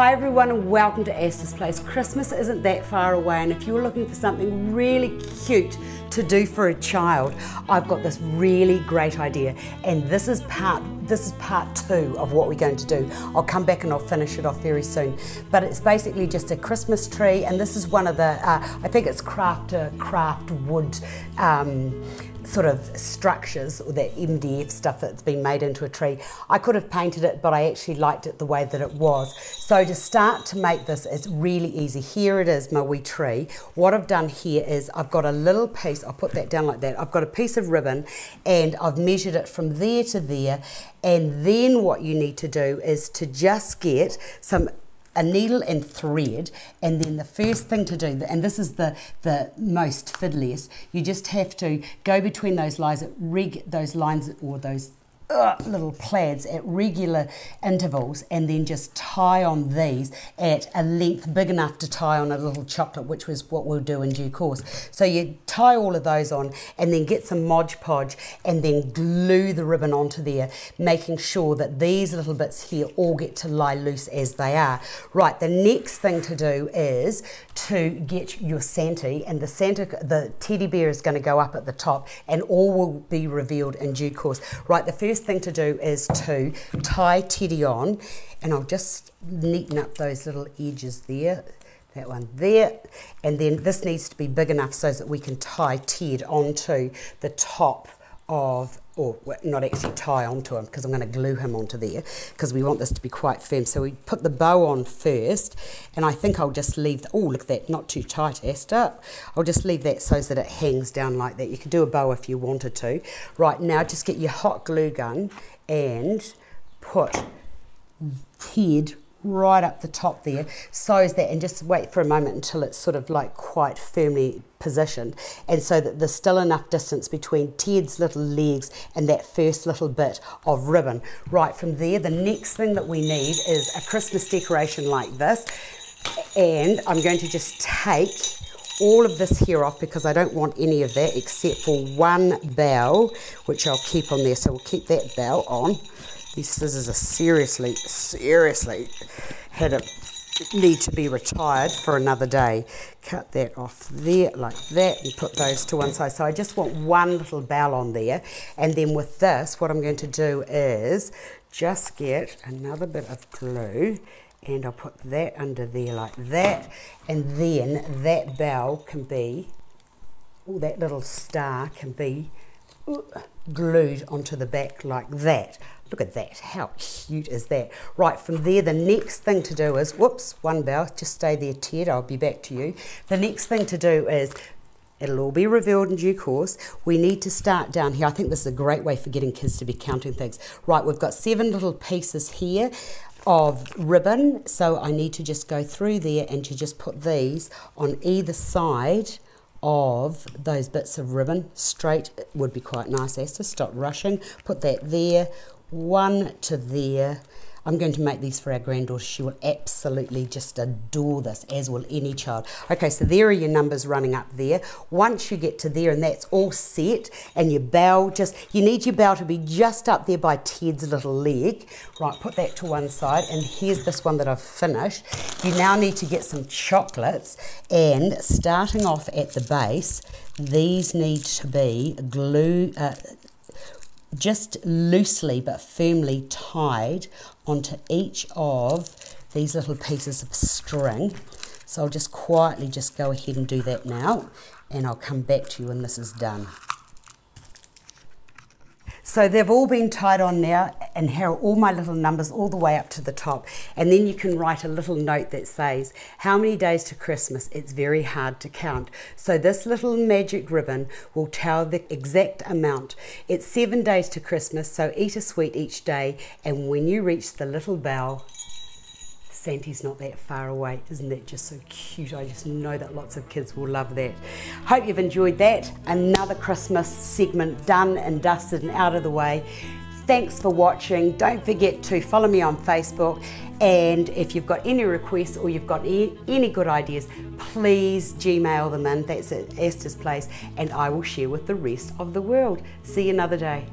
Hi everyone and welcome to Astar's Place. Christmas isn't that far away, and if you're looking for something really cute to do for a child, I've got this really great idea, and this is part two of what we're going to do. I'll come back and I'll finish it off very soon. But it's basically just a Christmas tree, and this is one of the I think it's craft wood sort of structures, or that MDF stuff that's been made into a tree. I could have painted it, but I actually liked it the way that it was. So to start to make this, it's really easy. Here it is, my wee tree. What I've done here is I've got a little piece, I'll put that down like that. I've got a piece of ribbon and I've measured it from there to there, and then what you need to do is to just get a needle and thread, and then the first thing to do, and this is the most fiddliest, you just have to go between those lines or those little plaids at regular intervals, and then just tie on these at a length big enough to tie on a little chocolate, which was what we'll do in due course. So you tie all of those on and then get some Mod Podge and then glue the ribbon onto there, making sure that these little bits here all get to lie loose as they are. Right, the next thing to do is to get your Santa, and the teddy bear is going to go up at the top, and all will be revealed in due course. Right, the first thing to do is to tie Teddy on, and I'll just neaten up those little edges there, that one there, and then this needs to be big enough so that we can tie Ted onto the top of, or not actually tie onto him, because I'm going to glue him onto there, because we want this to be quite firm. So we put the bow on first, and I think I'll just leave, oh look at that, not too tight, Astar. I'll just leave that so that it hangs down like that. You could do a bow if you wanted to. Right, now just get your hot glue gun and put Ted right up the top there, so is that, and just wait for a moment until it's sort of like quite firmly positioned, and so that there's still enough distance between Ted's little legs and that first little bit of ribbon. Right, from there, the next thing that we need is a Christmas decoration like this, and I'm going to just take all of this here off because I don't want any of that except for one bow, which I'll keep on there. So we'll keep that bow on. These scissors are seriously need to be retired for another day. Cut that off there like that and put those to one side. So I just want one little bow on there, and then with this, what I'm going to do is just get another bit of glue, and I'll put that under there like that, and then that bow can be, or that little star can be glued onto the back like that. Look at that, how cute is that? Right, from there, the next thing to do is, whoops, one bow, just stay there, Ted, I'll be back to you. The next thing to do is, it'll all be revealed in due course. We need to start down here. I think this is a great way for getting kids to be counting things. Right, we've got 7 little pieces here of ribbon, so I need to just go through there and to just put these on either side of those bits of ribbon. Straight would be quite nice, Astar, stop rushing. Put that there, one to there. I'm going to make these for our granddaughter. She will absolutely just adore this, as will any child. Okay, so there are your numbers running up there. Once you get to there and that's all set, and your bow, you need your bow to be just up there by Ted's little leg. Right, put that to one side, and here's this one that I've finished. You now need to get some chocolates, and starting off at the base, these need to be just loosely but firmly tied onto each of these little pieces of string. So I'll just quietly just go ahead and do that now, and I'll come back to you when this is done. So they've all been tied on now, and here are all my little numbers all the way up to the top. And then you can write a little note that says, how many days to Christmas? It's very hard to count. So this little magic ribbon will tell the exact amount. It's 7 days to Christmas, so eat a sweet each day. And when you reach the little bell, Santa's not that far away. Isn't that just so cute? I just know that lots of kids will love that. Hope you've enjoyed that. Another Christmas segment done and dusted and out of the way. Thanks for watching. Don't forget to follow me on Facebook, and if you've got any requests or you've got any good ideas, please Gmail them in. That's at Astar's Place, and I will share with the rest of the world. See you another day.